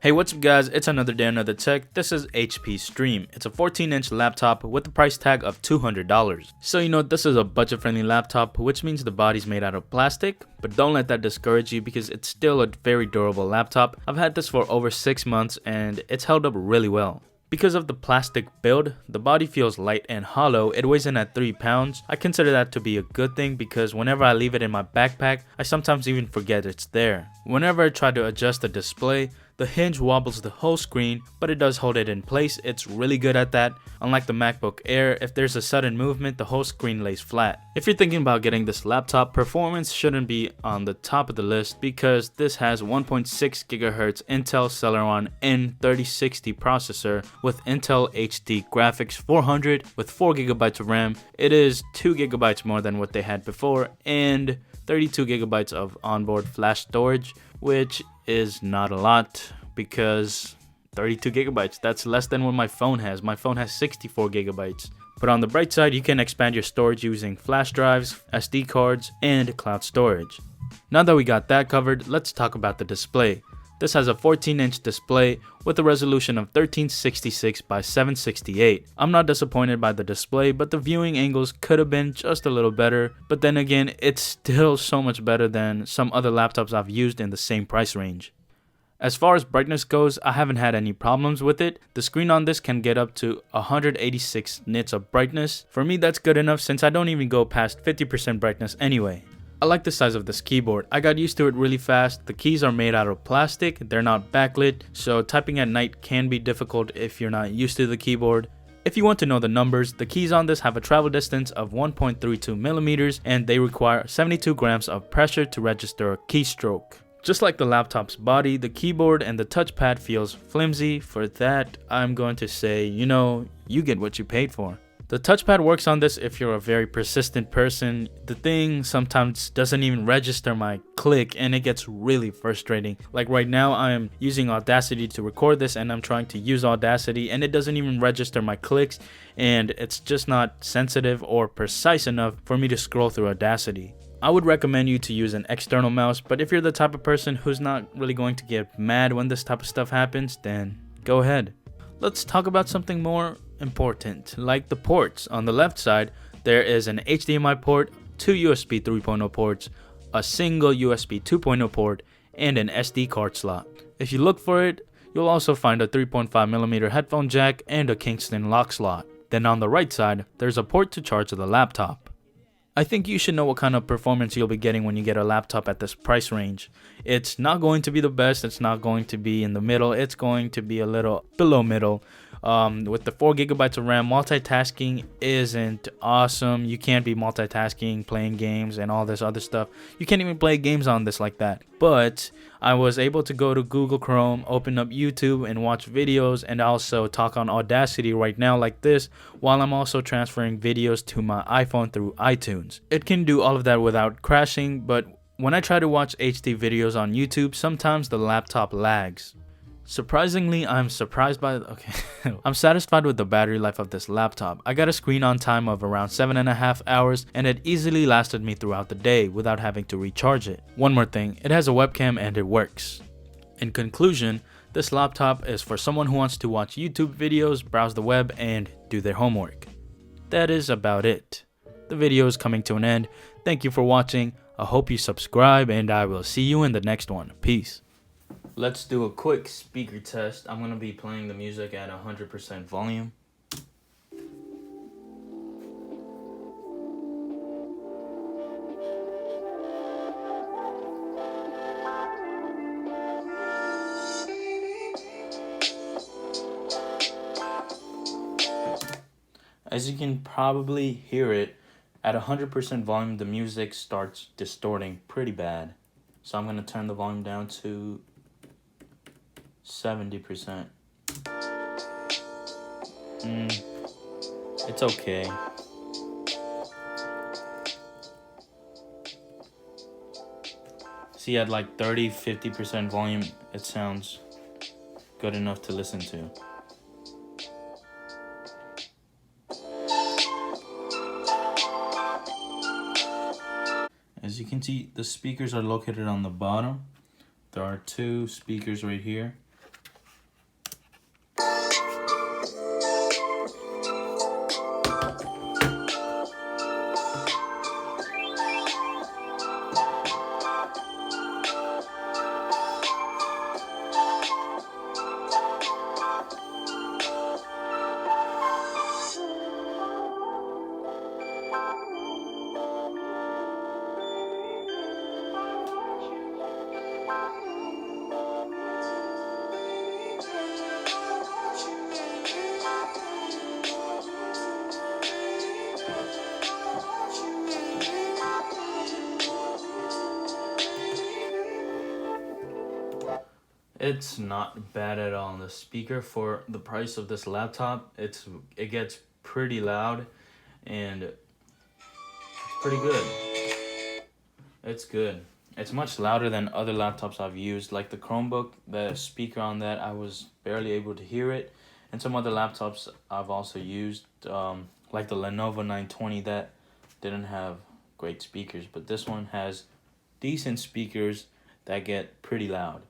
Hey, what's up guys, it's another day, another tech. This is HP Stream. It's a 14-inch laptop with a price tag of $200. So this is a budget-friendly laptop, which means the body's made out of plastic, but don't let that discourage you because it's still a very durable laptop. I've had this for over 6 months and it's held up really well. Because of the plastic build, the body feels light and hollow. It weighs in at 3 pounds. I consider that to be a good thing because whenever I leave it in my backpack, I sometimes even forget it's there. Whenever I try to adjust the display, the hinge wobbles the whole screen, but it does hold it in place. It's really good at that. Unlike the MacBook Air, if there's a sudden movement, the whole screen lays flat. If you're thinking about getting this laptop, performance shouldn't be on the top of the list because this has 1.6 GHz Intel Celeron N3060 processor with Intel HD graphics 400 with 4 GB of RAM. It is 2 GB more than what they had before and 32 GB of onboard flash storage, which is not a lot because 32 GB, that's less than what my phone has. My phone has 64 GB. But on the bright side, you can expand your storage using flash drives, SD cards, and cloud storage. Now that we got that covered, let's talk about the display. This has a 14-inch display with a resolution of 1366 by 768. I'm not disappointed by the display, but the viewing angles could have been just a little better. But then again, it's still so much better than some other laptops I've used in the same price range. As far as brightness goes, I haven't had any problems with it. The screen on this can get up to 186 nits of brightness. For me, that's good enough since I don't even go past 50% brightness anyway. I like the size of this keyboard. I got used to it really fast. The keys are made out of plastic, they're not backlit, so typing at night can be difficult if you're not used to the keyboard. If you want to know the numbers, the keys on this have a travel distance of 1.32 millimeters and they require 72 grams of pressure to register a keystroke. Just like the laptop's body, the keyboard and the touchpad feels flimsy. For that, I'm going to say, you get what you paid for. The touchpad works on this if you're a very persistent person. The thing sometimes doesn't even register my click and it gets really frustrating. Like right now I am using Audacity to record this and I'm trying to use Audacity and it doesn't even register my clicks and it's just not sensitive or precise enough for me to scroll through Audacity. I would recommend you to use an external mouse, but if you're the type of person who's not really going to get mad when this type of stuff happens, then go ahead. Let's talk about something more important, like the ports. On the left side, there is an HDMI port, 2 USB 3.0 ports, a single USB 2.0 port, and an SD card slot. If you look for it, you'll also find a 3.5mm headphone jack and a Kingston lock slot. Then on the right side, there's a port to charge the laptop. I think you should know what kind of performance you'll be getting when you get a laptop at this price range. It's not going to be the best, it's not going to be in the middle, it's going to be a little below middle. With the 4 GB of RAM, multitasking isn't awesome. You can't be multitasking, playing games and all this other stuff. You can't even play games on this like that. But I was able to go to Google Chrome, open up YouTube and watch videos and also talk on Audacity right now like this while I'm also transferring videos to my iPhone through iTunes. It can do all of that without crashing, but when I try to watch HD videos on YouTube, sometimes the laptop lags. Surprisingly, I'm satisfied with the battery life of this laptop. I got a screen on time of around 7.5 hours and it easily lasted me throughout the day without having to recharge it. One more thing, it has a webcam and it works. In conclusion, this laptop is for someone who wants to watch YouTube videos, browse the web, and do their homework. That is about it. The video is coming to an end. Thank you for watching. I hope you subscribe and I will see you in the next one. Peace. Let's do a quick speaker test. I'm going to be playing the music at 100% volume. As you can probably hear it, at 100% volume, the music starts distorting pretty bad. So I'm going to turn the volume down to 70%. It's okay. See, at like 30-50% volume, it sounds good enough to listen to. As you can see, the speakers are located on the bottom. There are two speakers right here. It's not bad at all. The speaker for the price of this laptop, it gets pretty loud and it's pretty good. It's good. It's much louder than other laptops I've used, like the Chromebook. The speaker on that, I was barely able to hear it. And some other laptops I've also used, like the Lenovo 920, that didn't have great speakers, but this one has decent speakers that get pretty loud.